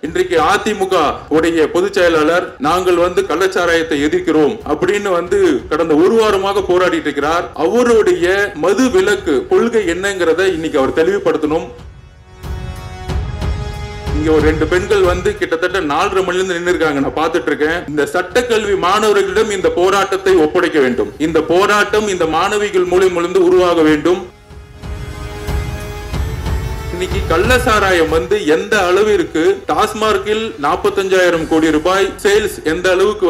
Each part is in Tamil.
இன்றைக்கு அதிமுக உடைய பொதுச் செயலாளர் நாங்கள் கள்ளச்சாராயத்தை எதிர்க்கிறோம் அப்படின்னு கடந்த ஒரு வாரமாக போராடிட்டு இருக்கிறார். அவருடைய மது விலக்கு கொள்கை என்னங்கிறத இன்னைக்கு அவர் தெளிவுபடுத்தணும். இங்க ஒரு 2 பெண்கள் கிட்டத்தட்ட 4:30 மணிலிருந்து நின்று இருக்காங்க. நான் பார்த்துட்டு இருக்கேன். இந்த சட்டக்கல்வி மாணவர்களிடம் இந்த போராட்டத்தை ஒப்படைக்க வேண்டும். இந்த போராட்டம் இந்த மாணவிகள் மூலம் உருவாக வேண்டும். இன்னைக்கு கள்ளசாராயம் எந்த அளவிற்கு டாஸ்மார்க்கில் 45,000 கோடி ரூபாய் சேல்ஸ் எந்த அளவுக்கு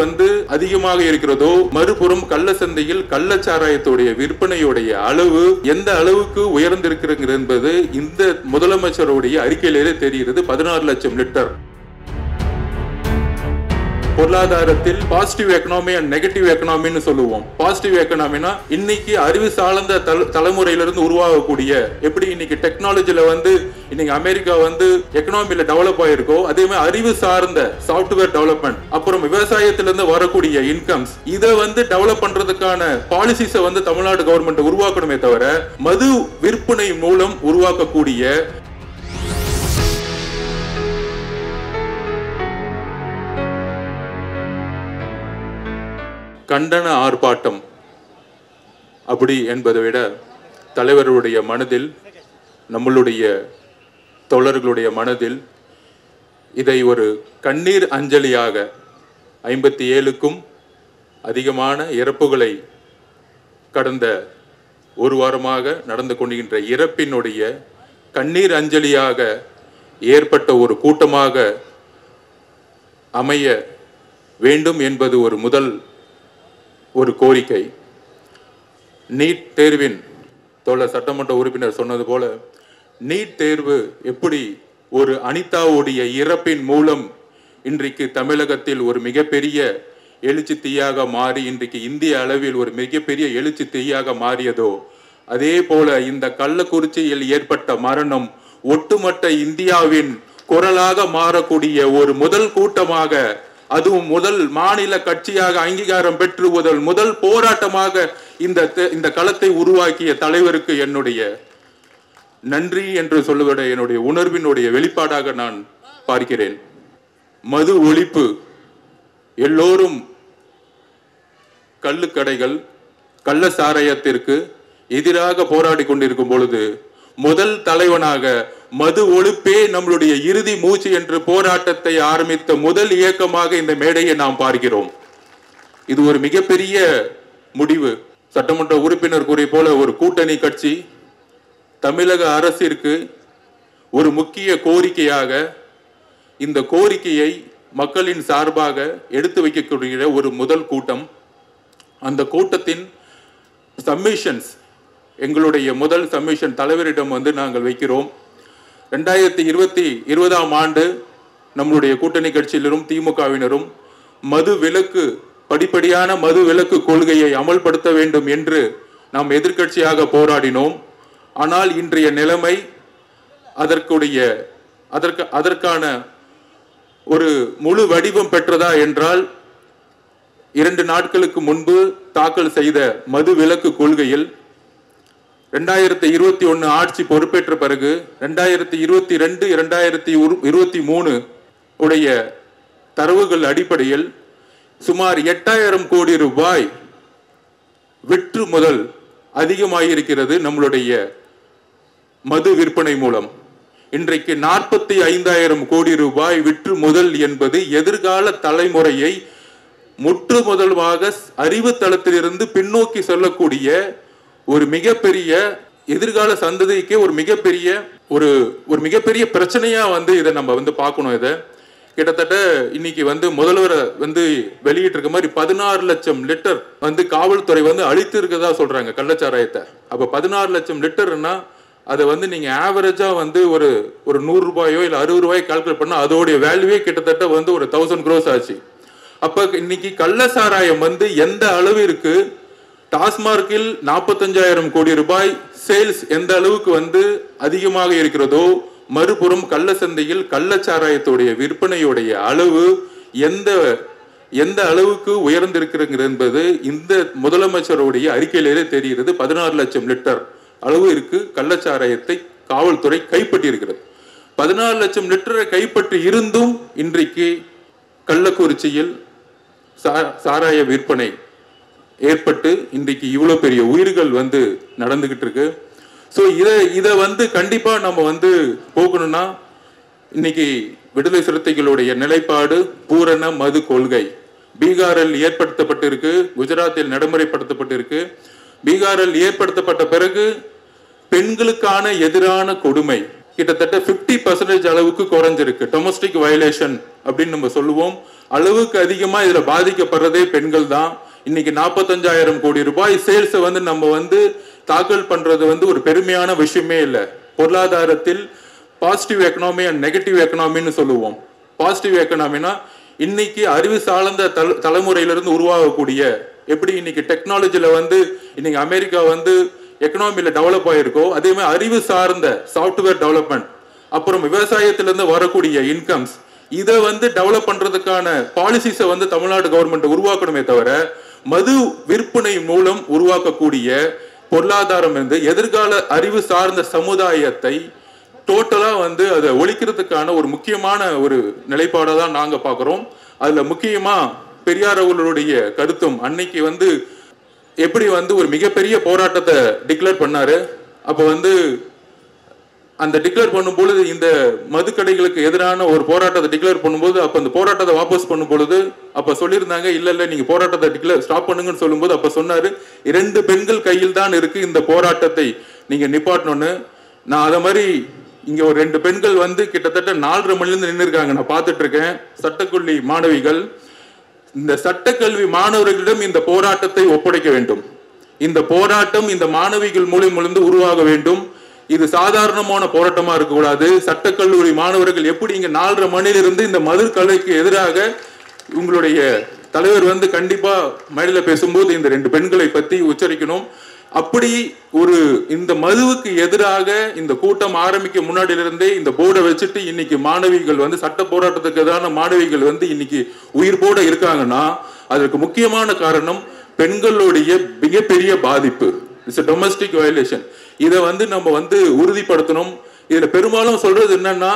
அதிகமாக இருக்கிறதோ, மறுபுறம் கள்ள சந்தையில் கள்ளச்சாராயத்துடைய விற்பனையுடைய அளவு எந்த அளவுக்கு உயர்ந்திருக்கிறது என்பது இந்த முதலமைச்சருடைய அறிக்கையிலே தெரிகிறது. 16 லட்சம் லிட்டர். பொருளாதாரத்தில் பாசிட்டிவ் எக்கனாமி அண்ட் நெகட்டிவ் எக்கனாமின்னு சொல்லுவோம். பாசிட்டிவ் எக்கனாமினா இன்னைக்கு அறிவு சார்ந்த தலைமுறையிலிருந்து உருவாகக்கூடிய, எப்படி இன்னைக்கு டெக்னாலஜில இன்னைக்கு அமெரிக்கா எக்கனாமில டெவலப் ஆயிருக்கோ, அதே மாதிரி அறிவு சார்ந்த சாப்ட்வேர் டெவலப்மெண்ட், அப்புறம் விவசாயத்திலிருந்து வரக்கூடிய இன்கம்ஸ், இதை டெவலப் பண்றதுக்கான பாலிசிஸை தமிழ்நாடு கவர்மெண்ட் உருவாக்கணுமே தவிர மது விற்பனை மூலம் உருவாக்கக்கூடிய கண்டன ஆர்ப்பாட்டம் அப்படி என்பதை விட தலைவர்களுடைய மனதில், நம்மளுடைய தோழர்களுடைய மனதில் இதை ஒரு கண்ணீர் அஞ்சலியாக 57க்கும் அதிகமான இறப்புகளை கடந்த ஒரு வாரமாக நடந்து கொண்டிருக்கின்ற இறப்பினுடைய கண்ணீர் அஞ்சலியாக ஏற்பட்ட ஒரு கூட்டமாக அமைய வேண்டும் என்பது ஒரு முதல் கோரிக்கை. நீட் தேர்வின் தோழர் சட்டமன்ற உறுப்பினர் சொன்னது போல, நீட் தேர்வு எப்படி ஒரு அனிதாவுடைய இறப்பின் மூலம் இன்றைக்கு தமிழகத்தில் ஒரு மிகப்பெரிய எழுச்சி தீயாக மாறி இன்றைக்கு இந்திய அளவில் ஒரு மிகப்பெரிய எழுச்சி தீயாக மாறியதோ, அதே போல இந்த கள்ளக்குறிச்சியில் ஏற்பட்ட மரணம் ஒட்டுமொத்த இந்தியாவின் குரலாக மாறக்கூடிய ஒரு முதல் கூட்டமாக, அதுவும் முதல் மாநில கட்சியாக அங்கீகாரம் பெற்று முதல் போராட்டமாக இந்த களத்தை உருவாக்கிய தலைவருக்கு என்னுடைய நன்றி என்று சொல்லுவதை என்னுடைய உணர்வினுடைய வெளிப்பாடாக நான் பார்க்கிறேன். மது ஒழிப்பு, எல்லோரும் கள்ளுக்கடைகள் கள்ள சாராயத்திற்கு எதிராக போராடி கொண்டிருக்கும் பொழுது முதல் தலைவனாக மது ஒழிப்பே நம்மளுடைய இறுதி மூச்சு என்று போராட்டத்தை ஆரம்பித்த முதல் இயக்கமாக இந்த மேடையை நாம் பார்க்கிறோம். இது ஒரு மிகப்பெரிய முடிவு. சட்டமன்ற உறுப்பினர் கூறிய போல ஒரு கூட்டணி கட்சி தமிழக அரசிற்கு ஒரு முக்கிய கோரிக்கையாக இந்த கோரிக்கையை மக்களின் சார்பாக எடுத்து வைக்கக்கூடிய ஒரு முதல் கூட்டம். அந்த கூட்டத்தின் சப்மிஷன்ஸ், எங்களுடைய முதல் சப்மிஷன் தலைவரிடம் நாங்கள் வைக்கிறோம். 2020ஆம் ஆண்டு நம்முடைய கூட்டணி கட்சியினரும் திமுகவினரும் மது விலக்கு, படிப்படியான மது விலக்கு கொள்கையை அமல்படுத்த வேண்டும் என்று நாம் எதிர்க்கட்சியாக போராடினோம். ஆனால் இன்றைய நிலைமை அதற்கான ஒரு முழு வடிவம் பெற்றதா என்றால், 2 நாட்களுக்கு முன்பு தாக்கல் செய்த மது விலக்கு கொள்கையில் 2021 ஆட்சி பொறுப்பேற்ற பிறகு 2022 2023 உடைய தரவுகள் அடிப்படையில் சுமார் 8,000 கோடி ரூபாய் விற்று முதல் அதிகமாகியிருக்கிறது நம்மளுடைய மது விற்பனை மூலம். இன்றைக்கு 45,000 கோடி ரூபாய் விற்று முதல் என்பது எதிர்கால தலைமுறையை முற்று முதல்வாக அறிவு தளத்திலிருந்து பின்னோக்கி செல்லக்கூடிய ஒரு மிகப்பெரிய எதிர்கால சந்ததிக்கு ஒரு மிகப்பெரிய பிரச்சனையா இதை நம்ம பார்க்கணும். இதை கிட்டத்தட்ட இன்னைக்கு முதல்வர் வெளியிட்டு இருக்க மாதிரி 16 லட்சம் லிட்டர் காவல்துறை அழித்து இருக்கதா சொல்றாங்க கள்ளச்சாராயத்தை. அப்ப 16 லட்சம் லிட்டர்னா அதை நீங்க ஆவரேஜா ஒரு 100 ரூபாயோ இல்ல 60 ரூபாய் கால்குலேட் பண்ணா அதோடைய வேல்யூவே கிட்டத்தட்ட ஒரு 1000 crores ஆச்சு. அப்ப இன்னைக்கு கள்ளச்சாராயம் எந்த அளவிற்கு டாஸ்மார்க்கில் 45,000 கோடி ரூபாய் சேல்ஸ் எந்த அளவுக்கு அதிகமாக இருக்கிறதோ, மறுபுறம் கள்ள சந்தையில் கள்ளச்சாராயத்துடைய விற்பனையுடைய அளவு எந்த அளவுக்கு உயர்ந்திருக்கிறது என்பது இந்த முதலமைச்சருடைய அறிக்கையிலே தெரிகிறது. 16 லட்சம் லிட்டர் அளவு இருக்கு கள்ளச்சாராயத்தை காவல்துறை கைப்பற்றி இருக்கிறது. 14 லட்சம் லிட்டரை கைப்பற்றி இருந்தும் இன்றைக்கு கள்ளக்குறிச்சியில் சாராய விற்பனை ஏற்பட்டு இன்றைக்கு இவ்வளவு பெரிய உயிர்கள் வந்து நடந்துகிட்டு இருக்கு. ஸோ இதை வந்து கண்டிப்பா நம்ம வந்து போகணும்னா இன்னைக்கு விடுதலை சிறுத்தைகளுடைய நிலைப்பாடு பூரண மது கொள்கை. பீகாரில் ஏற்படுத்தப்பட்டிருக்கு, குஜராத்தில் நடைமுறைப்படுத்தப்பட்டிருக்கு. பீகாரில் ஏற்படுத்தப்பட்ட பிறகு பெண்களுக்கான எதிரான கொடுமை கிட்டத்தட்ட 50% அளவுக்கு குறைஞ்சிருக்கு. டொமஸ்டிக் வயலேஷன் அப்படின்னு நம்ம சொல்லுவோம். அளவுக்கு அதிகமா இதுல பாதிக்கப்படுறதே பெண்கள் தான். இன்னைக்கு 45,000 கோடி ரூபாய் சேல்ஸை வந்து நம்ம வந்து தாக்கல் பண்றது வந்து ஒரு பெருமையான விஷயமே இல்லை. பொருளாதாரத்தில் பாசிட்டிவ் எக்கனாமி அண்ட் நெகட்டிவ் எக்கனாமின்னு சொல்லுவோம். பாசிட்டிவ் எக்கனாமினா இன்னைக்கு அறிவு சார்ந்த தலைமுறையிலிருந்து உருவாகக்கூடிய, எப்படி இன்னைக்கு டெக்னாலஜில வந்து இன்னைக்கு அமெரிக்கா வந்து எக்கனாமியில டெவலப் ஆயிருக்கோ, அதே மாதிரி அறிவு சார்ந்த சாஃப்ட்வேர் டெவலப்மெண்ட், அப்புறம் விவசாயத்திலிருந்து வரக்கூடிய இன்கம்ஸ், இதை வந்து டெவலப் பண்றதுக்கான பாலிசிஸை வந்து தமிழ்நாடு கவர்மெண்ட் உருவாக்கணுமே தவிர மது விற்பனை மூலம் உருவாக்கக்கூடிய பொருளாதாரம் வந்து எதிர்கால அறிவு சார்ந்த சமுதாயத்தை டோட்டலா வந்து அதை ஒழிக்கிறதுக்கான ஒரு முக்கியமான ஒரு நிலைப்பாடை தான் நாங்க பார்க்கிறோம். அதுல முக்கியமா பெரியார் அவர்களுடைய கருத்தும் அன்னைக்கு வந்து எப்படி வந்து ஒரு மிகப்பெரிய போராட்டத்தை டிக்ளேர் பண்ணாரு. அப்ப வந்து அந்த டிக்ளேர் பண்ணும் பொழுது, இந்த மதுக்கடைகளுக்கு எதிரான ஒரு போராட்டத்தை டிக்ளேர் பண்ணும்போது, அப்ப அந்த போராட்டத்தை வாபஸ் பண்ணும் பொழுது அப்ப சொல்லியிருந்தாங்க, இல்ல நீங்க போராட்டத்தை ஸ்டாப் பண்ணுங்கன்னு சொல்லும்போது அப்ப சொன்னாரு, 2 பெண்கள் கையில் தான் இருக்கு இந்த போராட்டத்தை நீங்க நிப்பாட்டணும்னு. நான் அத மாதிரி இங்க ஒரு 2 பெண்கள் வந்து கிட்டத்தட்ட 4:30 மணிலிருந்து நின்று இருக்காங்க, நான் பார்த்துட்டு இருக்கேன். சட்டக்கல்லூரி மாணவிகள். இந்த சட்டக்கல்வி மாணவர்களிடம் இந்த போராட்டத்தை ஒப்படைக்க வேண்டும். இந்த போராட்டம் இந்த மாணவிகள் மூலியமிருந்து உருவாக வேண்டும். இது சாதாரணமான போராட்டமா இருக்கக்கூடாது. சட்டக்கல்லூரி மாணவர்கள் எப்படி இங்க 4:30 மணிலிருந்து இந்த மதுக்கலைக்கு எதிராக உங்களுடைய தலைவர் வந்து கண்டிப்பா மேடையில பேசும்போது இந்த 2 பெண்களை பத்தி உச்சரிக்கணும். அப்படி ஒரு இந்த மதுவுக்கு எதிராக இந்த கூட்டம் ஆரம்பிக்க முன்னாடியிலிருந்தே இந்த போர்டை வச்சுட்டு இன்னைக்கு மாணவிகள் வந்து சட்ட போராட்டத்துக்கு எதிரான மாணவிகள் வந்து இன்னைக்கு உயிர்போட இருக்காங்கன்னா அதற்கு முக்கியமான காரணம் பெண்களுடைய மிகப்பெரிய பாதிப்பு. It's domestic violation. இதை வந்து நம்ம வந்து உறுதிப்படுத்தணும். இதுல பெரும்பாலும் சொல்றது என்னன்னா,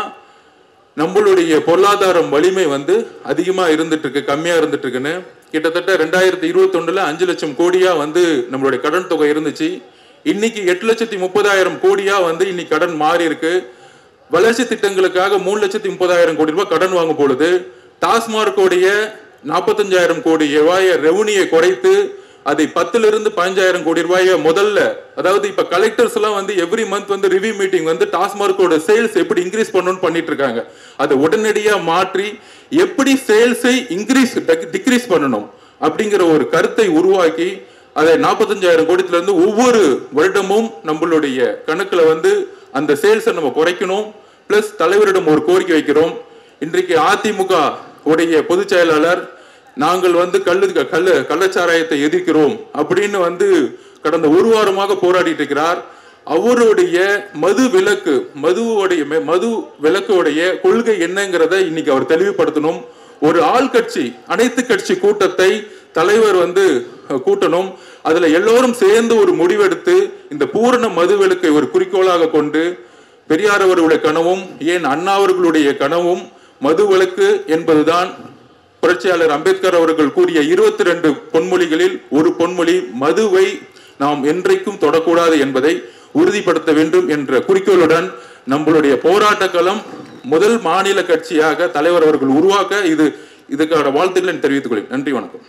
நம்மளுடைய பொருளாதாரம் வலிமை வந்து அதிகமா இருந்துட்டு இருக்கு, கம்மியா இருந்துட்டு இருக்குன்னு. கிட்டத்தட்ட 2021 5 லட்சம் கோடியா வந்து நம்மளுடைய கடன் தொகை இருந்துச்சு. இன்னைக்கு 8,30,000 கோடியா வந்து இன்னைக்கு கடன் மாறி இருக்கு. வளர்ச்சி திட்டங்களுக்காக 3,30,000 கோடி ரூபாய் கடன் வாங்கும் பொழுது டாஸ்மார்க்கோடைய 45,000 கோடி ரூபாயை ரெவன்யூயை குறைத்து அதை 10,000 15,000 கோடி ரூபாயை முதல்ல, அதாவது இப்ப கலெக்டர்ஸ் எல்லாம் வந்து எவ்ரி மந்த் வந்து ரிவ்யூ மீட்டிங் வந்து டாஸ்மார்க்கோட சேல்ஸ் எப்படி இன்க்ரீஸ் பண்ணணும்னு பண்ணிட்டு இருக்காங்க. அதை உடனடியா மாற்றி எப்படி சேல்ஸை டிக்ரீஸ் பண்ணணும் அப்படிங்கிற ஒரு கருத்தை உருவாக்கி அதை 45,000 கோடியில இருந்து ஒவ்வொரு வருடமும் நம்மளுடைய கணக்குல வந்து அந்த சேல்ஸை நம்ம குறைக்கணும். பிளஸ் தலைவரிடம் ஒரு கோரிக்கை வைக்கிறோம். இன்றைக்கு அதிமுக உடைய பொதுச் செயலாளர் நாங்கள் வந்து கள்ளச்சாராயத்தை எதிர்க்கிறோம் அப்படின்னு வந்து கடந்த ஒரு வாரமாக போராடிட்டு இருக்கிறார். அவருடைய மது விலக்குடைய கொள்கை என்னங்கிறத இன்னைக்கு அவர் தெளிவுபடுத்தணும். ஒரு ஆள் கட்சி அனைத்து கட்சி கூட்டத்தை தலைவர் வந்து கூட்டணும். அதுல எல்லோரும் சேர்ந்து ஒரு முடிவெடுத்து இந்த பூரண மது விலக்கை ஒரு குறிக்கோளாக கொண்டு பெரியார் அவர்களுடைய கனவும் ஏன் அண்ணா அவர்களுடைய கனவும் மது விலக்கு என்பதுதான். புரட்சியாளர் அம்பேத்கர் அவர்கள் கூறிய 22 பொன்மொழிகளில் ஒரு பொன்மொழி மதுவை நாம் என்றைக்கும் தொடக்கூடாது என்பதை உறுதிப்படுத்த வேண்டும் என்ற குறிக்கோளுடன் நம்மளுடைய போராட்ட களம் முதல் மாநில கட்சியாக தலைவர் அவர்கள் உருவாக்க இதுக்கான வாழ்த்துக்களை தெரிவித்துக் கொள்கிறேன். நன்றி, வணக்கம்.